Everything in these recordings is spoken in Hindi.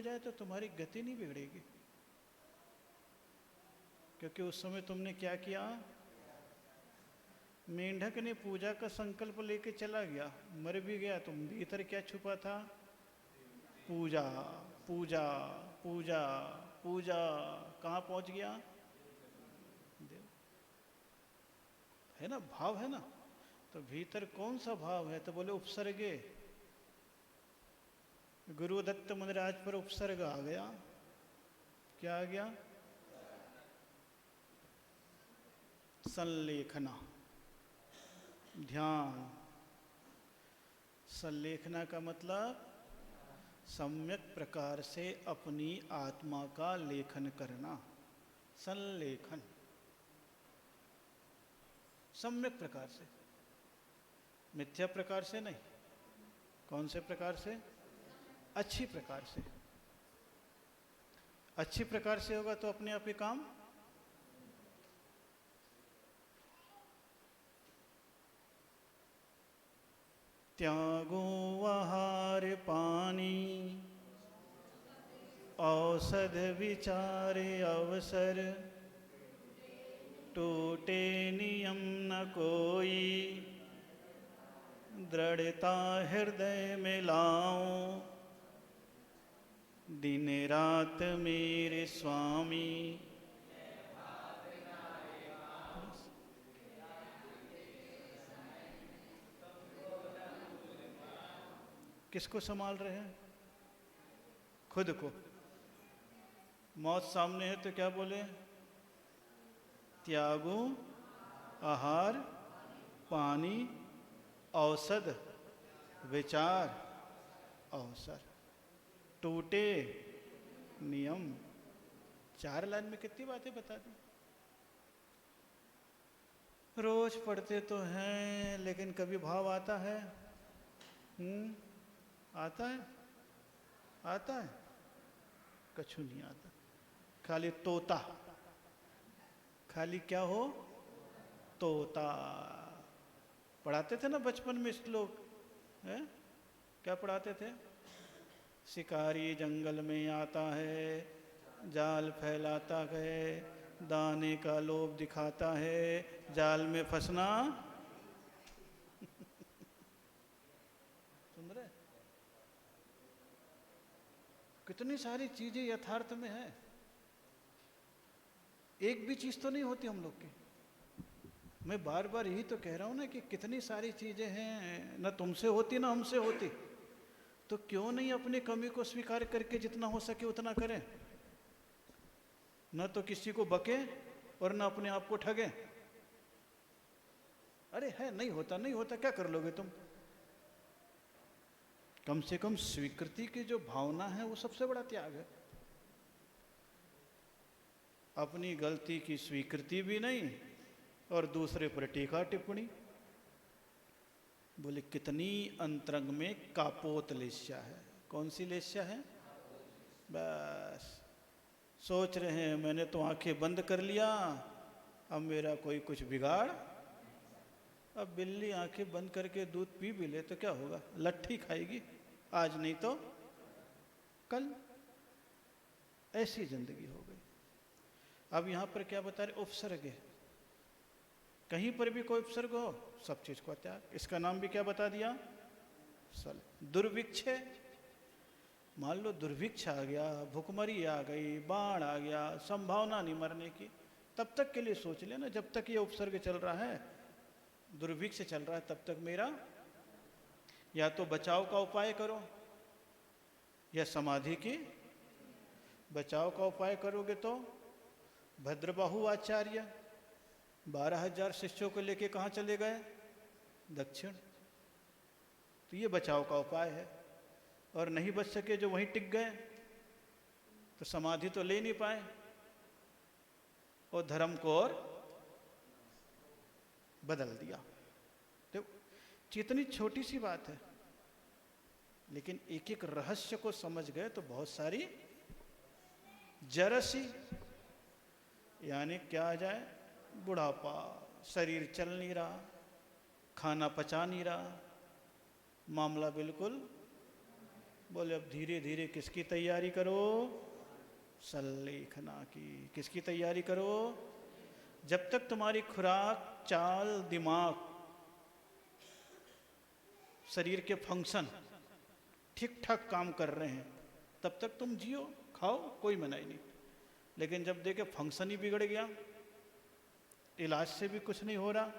जाए तो तुम्हारी गति नहीं बिगड़ेगी, क्योंकि उस समय तुमने क्या किया? मेंढक ने पूजा का संकल्प लेके चला गया, मर भी गया, तुम भीतर क्या छुपा था? पूजा पूजा पूजा पूजा। कहाँ पहुंच गया? देव है ना, भाव है ना। तो भीतर कौन सा भाव है? तो बोले उपसर्गे। गुरुदत्त मुनिराज पर उपसर्ग आ गया। क्या आ गया? संलेखना, ध्यान। संलेखना का मतलब सम्यक प्रकार से अपनी आत्मा का लेखन करना। संलेखन, सम्यक प्रकार से, मिथ्या प्रकार से नहीं। कौन से प्रकार से? अच्छी प्रकार से। अच्छी प्रकार से होगा तो अपने आप ही काम। त्यागो आहार पानी, औषध विचारे अवसर, टूटे नियम न कोई, दृढ़ता हृदय में लाऊं, दिन रात मेरे स्वामी। किसको संभाल रहे हैं? खुद को। मौत सामने है तो क्या बोले? त्यागो आहार पानी, औषध विचार अवसर, टूटे नियम। 4 लाइन में कितनी बातें बता दी। रोज पढ़ते तो हैं, लेकिन कभी भाव आता है? आता है? आता है? कछु नहीं आता। खाली तोता। खाली क्या हो? तोता। पढ़ाते थे ना बचपन में श्लोक, है? क्या पढ़ाते थे? शिकारी जंगल में आता है, जाल फैलाता है, दाने का लोभ दिखाता है, जाल में फंसना। सुन रहे? कितनी सारी चीजें यथार्थ में है। एक भी चीज तो नहीं होती हम लोग की। मैं बार बार यही तो कह रहा हूं ना कि कितनी सारी चीजें हैं, ना तुमसे होती ना हमसे होती। तो क्यों नहीं अपनी कमी को स्वीकार करके जितना हो सके उतना करें? न तो किसी को बके और न अपने आप को ठगे। अरे है, नहीं होता नहीं होता, क्या कर लोगे तुम? कम से कम स्वीकृति की जो भावना है वो सबसे बड़ा त्याग है। अपनी गलती की स्वीकृति भी नहीं और दूसरे पर टीका टिप्पणी। बोले कितनी अंतरंग में कापोत लेस्या है। कौन सी लेस्या है? बस सोच रहे हैं मैंने तो आंखें बंद कर लिया, अब मेरा कोई कुछ बिगाड़। अब बिल्ली आंखें बंद करके दूध पी भी ले तो क्या होगा? लट्ठी खाएगी, आज नहीं तो कल। ऐसी जिंदगी हो गई। अब यहां पर क्या बता रहे? उपसर्ग है। कहीं पर भी कोई उपसर्ग हो, सब चीज को त्याग। इसका नाम भी क्या बता दिया? सल। दुर्भिक्ष। मान लो दुर्भिक्ष आ गया, भुखमरी आ गई, बाढ़ आ गया, संभावना नहीं मरने की, तब तक के लिए सोच लेना, जब तक ये उपसर्ग चल रहा है, दुर्भिक्ष चल रहा है, तब तक मेरा या तो बचाव का उपाय करो या समाधि की। बचाव का उपाय करोगे तो भद्रबाहु आचार्य 12,000 शिष्यों को लेके कहाँ चले गए? दक्षिण। तो ये बचाव का उपाय है। और नहीं बच सके जो वहीं टिक गए, तो समाधि तो ले नहीं पाए और धर्म को और बदल दिया। तो इतनी छोटी सी बात है, लेकिन एक एक रहस्य को समझ गए तो बहुत सारी जरसी, यानी क्या आ जाए? बुढ़ापा, शरीर चल नहीं रहा, खाना पचा नहीं रहा, मामला बिल्कुल बोले अब धीरे धीरे किसकी तैयारी करो? सल्लेखना की। किसकी तैयारी करो? जब तक तुम्हारी खुराक, चाल, दिमाग, शरीर के फंक्शन ठीक ठाक काम कर रहे हैं तब तक तुम जियो, खाओ, कोई मनाही नहीं। लेकिन जब देखे फंक्शन ही बिगड़ गया, इलाज से भी कुछ नहीं हो रहा,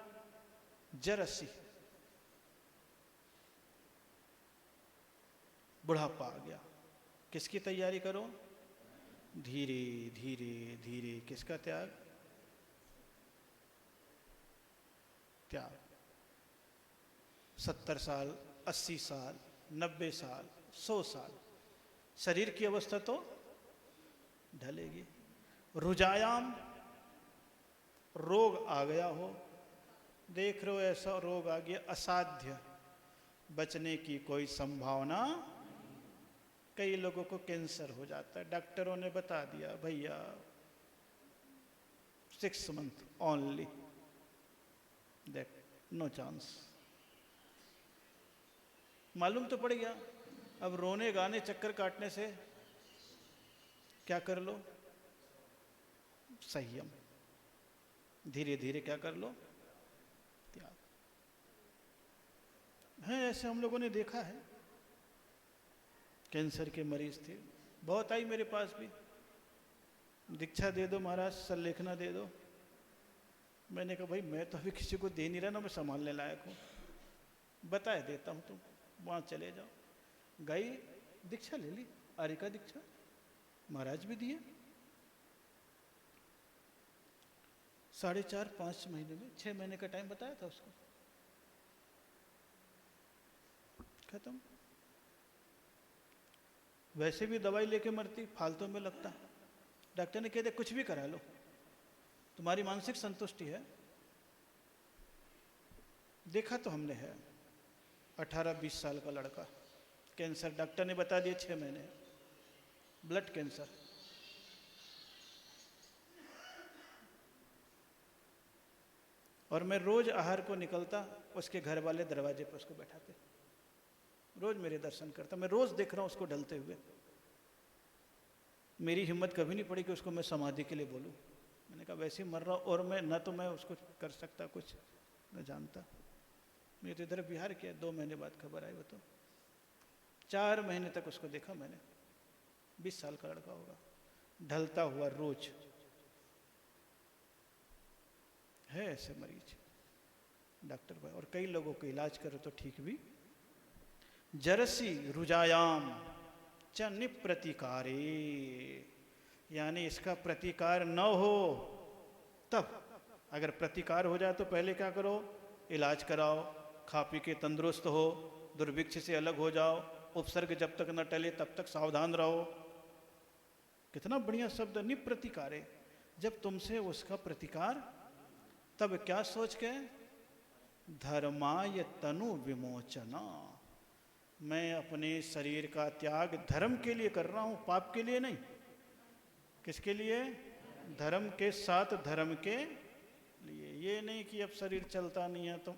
जरसी बुढ़ापा आ गया, किसकी तैयारी करो? धीरे धीरे धीरे किसका त्याग? त्याग। 70 साल, 80 साल, 90 साल, 100 साल, शरीर की अवस्था तो ढलेगी। रुजायाम, रोग आ गया हो, देख रहे हो ऐसा रोग आ गया असाध्य, बचने की कोई संभावना। कई लोगों को कैंसर हो जाता है, डॉक्टरों ने बता दिया भैया 6 month only, that no chance. मालूम तो पड़ गया। अब रोने गाने चक्कर काटने से क्या कर लो? संयम। धीरे धीरे क्या कर लो? त्याग। है ऐसे हम लोगों ने देखा है। कैंसर के मरीज थे, बहुत आई मेरे पास भी, दीक्षा दे दो महाराज, सल्लेखना दे दो। मैंने कहा भाई मैं तो अभी किसी को दे नहीं रहा ना, मैं संभालने लायक हूँ, बताए देता हूँ, तुम वहाँ चले जाओ। गई, दीक्षा ले ली, आर्य का दीक्षा, महाराज भी दिए। 4.5-5 महीने में, 6 महीने का टाइम बताया था उसको, खत्म। वैसे भी दवाई लेके मरती, फालतू में लगता। डॉक्टर ने कह दिया कुछ भी करा लो, तुम्हारी मानसिक संतुष्टि है। देखा तो हमने है, 18-20 साल का लड़का, कैंसर, डॉक्टर ने बता दिया 6 महीने, ब्लड कैंसर। और मैं रोज आहार को निकलता, उसके घर वाले दरवाजे पर उसको बैठाते, रोज मेरे दर्शन करता, मैं रोज देख रहा हूं उसको ढलते हुए। मेरी हिम्मत कभी नहीं पड़ी कि उसको मैं समाधि के लिए बोलूं। मैंने कहा वैसे ही मर रहा, और मैं ना तो मैं उसको कर सकता कुछ, न जानता। मैं तो इधर बिहार किया, 2 महीने बाद खबर आई। वो तो 4 महीने तक उसको देखा मैंने, 20 साल का लड़का होगा, ढलता हुआ रोज। है ऐसे मरीज डॉक्टर भाई, और कई लोगों को इलाज करो तो ठीक भी। जरसी रुजायाम च निप्रतिकारे, यानी इसका प्रतिकार न हो तब। अगर प्रतिकार हो जाए तो पहले क्या करो? इलाज कराओ, खा पी के तंदुरुस्त हो, दुर्भिक्ष से अलग हो जाओ, उपसर्ग जब तक न टले तब तक सावधान रहो। कितना बढ़िया शब्द, निप्रतिकारे। जब तुमसे उसका प्रतिकार, तब क्या सोच के? धर्माय तनु विमोचना, मैं अपने शरीर का त्याग धर्म के लिए कर रहा हूं, पाप के लिए नहीं। किसके लिए? धर्म के साथ धर्म के लिए। ये नहीं कि अब शरीर चलता नहीं है तो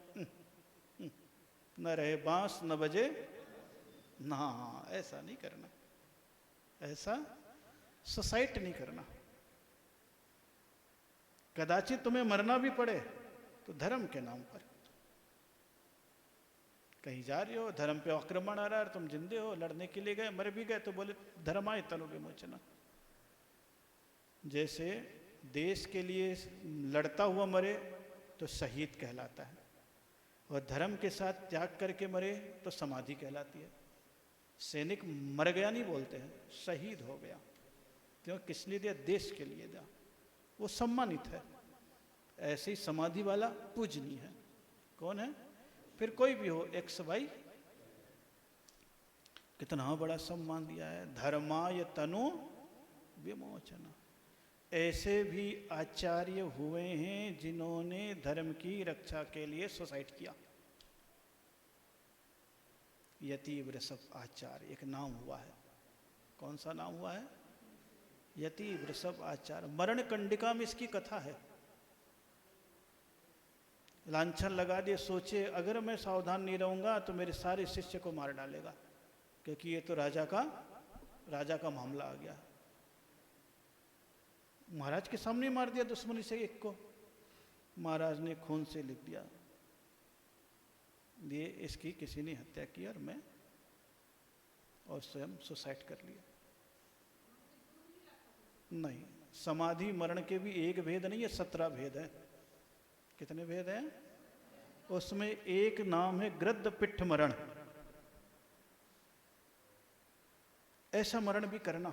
न रहे बांस न बजे ना, ऐसा नहीं करना, ऐसा सुसाइड नहीं करना। कदाचित तुम्हें मरना भी पड़े तो धर्म के नाम पर। कहीं जा रहे हो, धर्म पे आक्रमण आ रहा है, तुम जिंदे हो, लड़ने के लिए गए, मर भी गए, तो बोले धर्माय तनु विमोचना। जैसे देश के लिए लड़ता हुआ मरे तो शहीद कहलाता है, और धर्म के साथ त्याग करके मरे तो समाधि कहलाती है। सैनिक मर गया नहीं बोलते हैं, शहीद हो गया। क्यों? किस लिए दिया? देश के लिए दिया, वो सम्मानित है। ऐसे ही समाधि वाला पूजनीय है। कौन है? फिर कोई भी हो, एक्स वाई, कितना बड़ा सम्मान दिया है। धर्माय तनु विमोचना। ऐसे भी आचार्य हुए हैं जिन्होंने धर्म की रक्षा के लिए सुसाइड किया। यति वृषभ आचार्य एक नाम हुआ है। कौन सा नाम हुआ है? यति वृषभ आचार्य। मरण कंडिका में इसकी कथा है। लांछन लगा दिए, सोचे अगर मैं सावधान नहीं रहूंगा तो मेरे सारे शिष्य को मार डालेगा। क्योंकि ये तो राजा का मामला आ गया। महाराज के सामने मार दिया दुश्मनी से एक को। महाराज ने खून से लिख दिया, ये इसकी किसी ने हत्या की और स्वयं सुसाइड कर लिया। नहीं, समाधि मरण के भी एक भेद नहीं है, 17 भेद है। कितने भेद हैं? उसमें एक नाम है गृद्ध पिट्ठ मरण। ऐसा मरण भी करना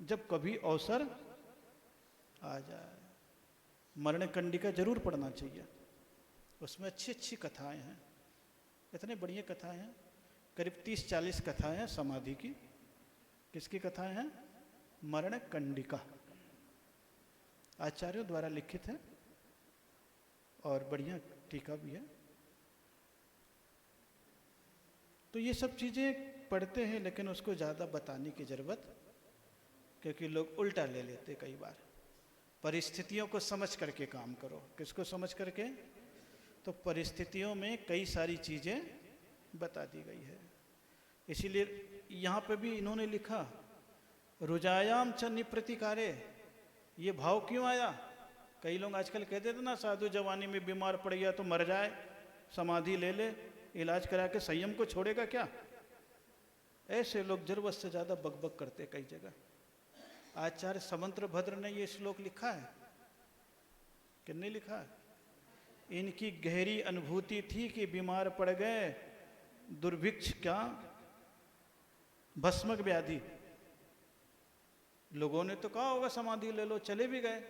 जब कभी अवसर आ जाए। मरण कंडिका जरूर पढ़ना चाहिए, उसमें अच्छी अच्छी कथाएं हैं, इतने बढ़िया कथाएं हैं। करीब 30-40 कथाएं हैं समाधि की। किसकी कथाएं हैं? मरण कंडिका, आचार्यों द्वारा लिखित है और बढ़िया टीका भी है। तो ये सब चीज़ें पढ़ते हैं, लेकिन उसको ज़्यादा बताने की ज़रूरत, क्योंकि लोग उल्टा ले लेते कई बार। परिस्थितियों को समझ करके काम करो। किसको समझ करके? तो परिस्थितियों में कई सारी चीज़ें बता दी गई है। इसीलिए यहाँ पे भी इन्होंने लिखा रुजायाम च निप्रतिकारे। ये भाव क्यों आया? कई लोग आजकल कहते थे ना, साधु जवानी में बीमार पड़ गया तो मर जाए, समाधि ले ले, इलाज करा के संयम को छोड़ेगा क्या? ऐसे लोग जरूरत से ज़्यादा बकबक करते कई जगह। आचार्य समंत्र भद्र ने ये श्लोक लिखा है, किसने लिखा है? इनकी गहरी अनुभूति थी कि बीमार पड़ गए, दुर्भिक्ष क्या भस्मक व्याधि। लोगों ने तो कहा होगा समाधि ले लो, चले भी गए,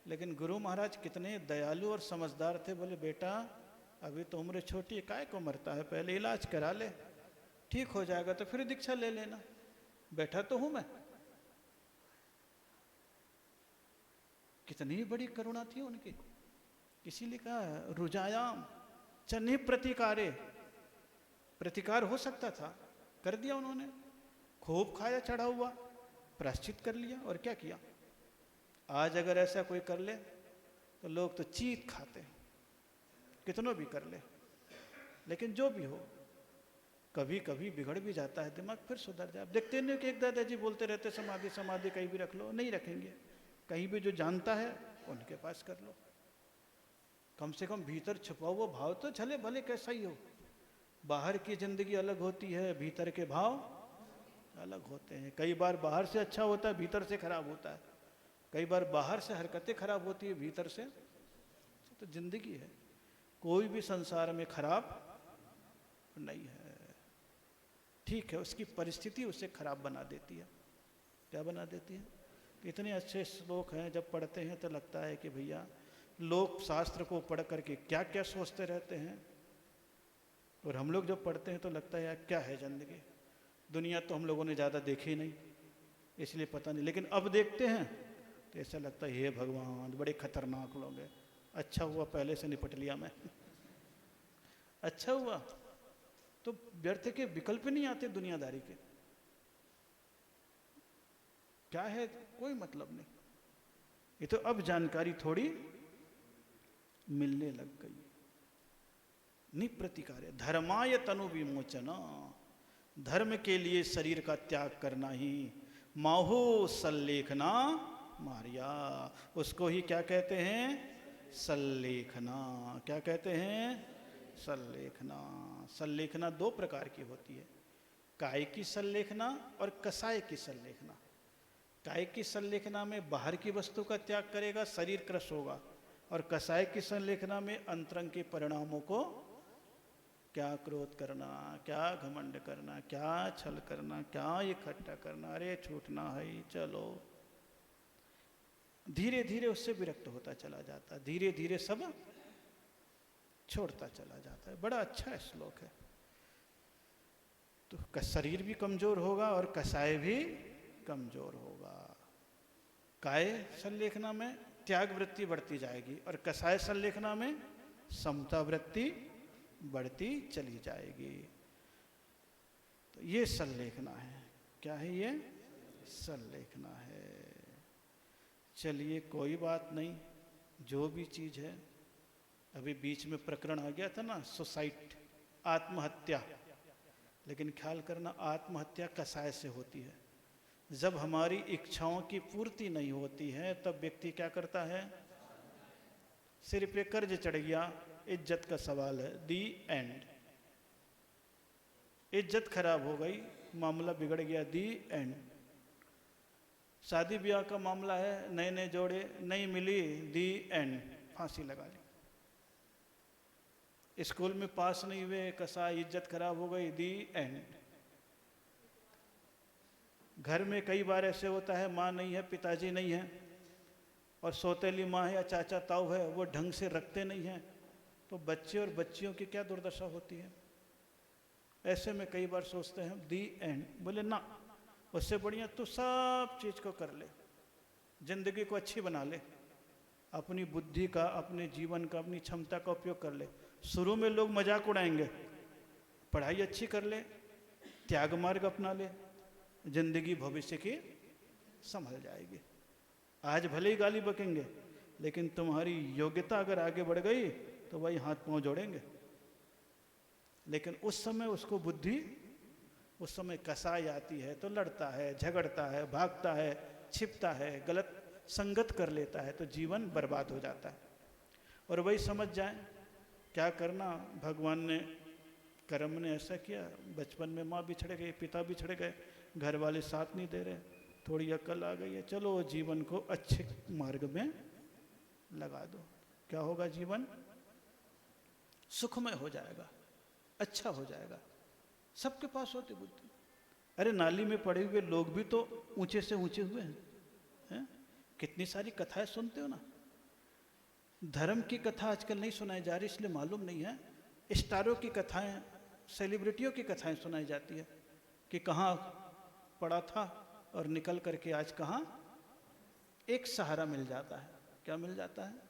लेकिन गुरु महाराज कितने दयालु और समझदार थे। बोले बेटा अभी तो उम्र छोटी है, काय को मरता है, पहले इलाज करा ले, ठीक हो जाएगा तो फिर दीक्षा ले लेना, बैठा तो हूं मैं। कितनी बड़ी करुणा थी उनकी। इसीलिए कहा रुजायाम चन्नी प्रतिकारे। प्रतिकार हो सकता था, कर दिया उन्होंने। खूब खाया चढ़ा हुआ, प्रायश्चित कर लिया, और क्या किया। आज अगर ऐसा कोई कर ले तो लोग तो चीत खाते हैं, कितनों भी कर ले। लेकिन जो भी हो, कभी कभी बिगड़ भी जाता है दिमाग, फिर सुधर जाए। देखते नहीं कि एक दादाजी बोलते रहते समाधि समाधि कहीं भी रख लो, नहीं रखेंगे। कहीं भी जो जानता है उनके पास कर लो। कम से कम भीतर छुपा हुआ भाव तो चले, भले कैसा ही हो। बाहर की जिंदगी अलग होती है, भीतर के भाव अलग होते हैं। कई बार बाहर से अच्छा होता है, भीतर से खराब होता है। कई बार बाहर से हरकतें खराब होती है, भीतर से तो जिंदगी है। कोई भी संसार में खराब नहीं है। ठीक है, उसकी परिस्थिति उसे खराब बना देती है। क्या बना देती है? इतने अच्छे श्लोक हैं, जब पढ़ते हैं तो लगता है कि भैया लोग शास्त्र को पढ़ करके क्या क्या सोचते रहते हैं, और हम लोग जब पढ़ते हैं तो लगता है यार क्या है जिंदगी। दुनिया तो हम लोगों ने ज़्यादा देखी नहीं, इसलिए पता नहीं। लेकिन अब देखते हैं तो ऐसा लगता है हे भगवान, बड़े खतरनाक लोग हैं। अच्छा हुआ पहले से निपट लिया मैं। अच्छा हुआ, तो व्यर्थ के विकल्प नहीं आते दुनियादारी के। क्या है, कोई मतलब नहीं। ये तो अब जानकारी थोड़ी मिलने लग गई। निप्रतिकार्य धर्माय तनु विमोचना। धर्म के लिए शरीर का त्याग करना ही माहो सल्लेखना मारिया। उसको ही क्या कहते हैं? सल्लेखना। क्या कहते हैं? सल्लेखना। सल्लेखना दो प्रकार की होती है, काय की सल्लेखना और कसाय की सल्लेखना। काय की सल्लेखना में बाहर की वस्तु का त्याग करेगा, शरीर क्रश होगा। और कसाय की सल्लेखना में अंतरंग के परिणामों को, क्या क्रोध करना, क्या घमंड करना, क्या छल करना, क्या इकट्ठा करना, अरे छूटना है, चलो। धीरे धीरे उससे विरक्त होता चला जाता, धीरे धीरे सब छोड़ता चला जाता है। बड़ा अच्छा श्लोक है। तो शरीर भी कमजोर होगा और कसाय भी कमजोर होगा। काय संलेखना में त्याग वृत्ति बढ़ती जाएगी और कसाय संलेखना में समता वृत्ति बढ़ती चली जाएगी। तो ये संलेखना है। क्या है ये? संलेखना है। चलिए कोई बात नहीं, जो भी चीज है। अभी बीच में प्रकरण आ गया था ना, सुसाइड, आत्महत्या। लेकिन ख्याल करना, आत्महत्या कसाय से होती है। जब हमारी इच्छाओं की पूर्ति नहीं होती है तब व्यक्ति क्या करता है? सिर पे कर्ज चढ़ गया, इज्जत का सवाल है, दी एंड। इज्जत खराब हो गई, मामला बिगड़ गया, दी एंड। शादी ब्याह का मामला है, नए नए जोड़े, नहीं मिली, दी एंड, फांसी लगा ली। स्कूल में पास नहीं हुए, कसाई, इज्जत खराब हो गई, दी एंड। घर में कई बार ऐसे होता है, माँ नहीं है, पिताजी नहीं है, और सौतेली माँ है या चाचा ताऊ है, वो ढंग से रखते नहीं हैं, तो बच्चे और बच्चियों की क्या दुर्दशा होती है। ऐसे में कई बार सोचते हैं दी एंड। बोले ना, उससे बढ़िया तो सब चीज़ को कर ले, जिंदगी को अच्छी बना ले, अपनी बुद्धि का, अपने जीवन का, अपनी क्षमता का उपयोग कर ले। शुरू में लोग मजाक उड़ाएंगे, पढ़ाई अच्छी कर ले, त्याग मार्ग अपना ले, जिंदगी भविष्य की संभल जाएगी। आज भले ही गाली बकेंगे, लेकिन तुम्हारी योग्यता अगर आगे बढ़ गई तो वही हाथ पांव जोड़ेंगे। लेकिन उस समय उसको बुद्धि, उस समय कसाई आती है तो लड़ता है, झगड़ता है, भागता है, छिपता है, गलत संगत कर लेता है, तो जीवन बर्बाद हो जाता है। और वही समझ जाए क्या करना, भगवान ने, कर्म ने ऐसा किया, बचपन में माँ बिछड़ गई, पिता बिछड़ गए, घर वाले साथ नहीं दे रहे, थोड़ी अक्ल आ गई है, चलो जीवन को अच्छे मार्ग में लगा दो। क्या होगा? जीवन सुखमय हो जाएगा, अच्छा हो जाएगा। सबके पास होती बुद्धि। अरे नाली में पड़े हुए लोग भी तो ऊंचे से ऊंचे हुए हैं। कितनी सारी कथाएं सुनते हो ना। धर्म की कथा आजकल नहीं सुनाई जा रही, इसलिए मालूम नहीं है। स्टारों की कथाएं, सेलिब्रिटियों की कथाएं सुनाई जाती है कि कहाँ पड़ा था और निकल करके आज कहाँ। एक सहारा मिल जाता है। क्या मिल जाता है?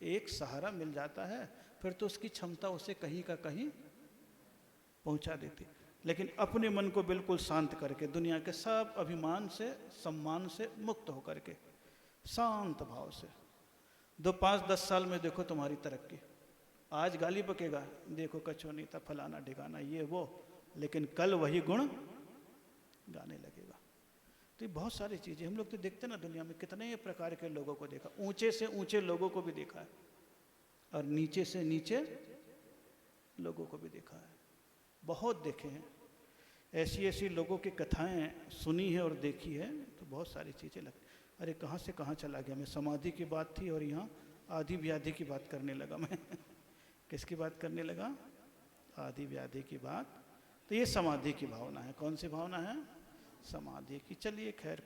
एक सहारा मिल जाता है, फिर तो उसकी क्षमता उसे कहीं का कहीं पहुंचा देती। लेकिन अपने मन को बिल्कुल शांत करके, दुनिया के सब अभिमान से, सम्मान से मुक्त होकर के, शांत भाव से 2-5-10 साल में देखो तुम्हारी तरक्की। आज गाली बकेगा, देखो कछो नहीं था, फलाना ढिकाना, ये वो, लेकिन कल वही गुण गाने लगेगा। तो ये बहुत सारी चीज़ें हम लोग तो देखते ना, दुनिया में कितने प्रकार के लोगों को देखा, ऊंचे से ऊंचे लोगों को भी देखा है और नीचे से नीचे लोगों को भी देखा है। बहुत देखे हैं, ऐसी ऐसी लोगों की कथाएं सुनी है और देखी है, तो बहुत सारी चीज़ें लगती। अरे कहाँ से कहाँ चला गया मैं। समाधि की बात थी और यहाँ आदि व्याधि की बात करने लगा मैं। किसकी बात करने लगा? आदि व्याधि की बात। तो ये समाधि की भावना है। कौन सी भावना है? समाधि की। चलिए खैर।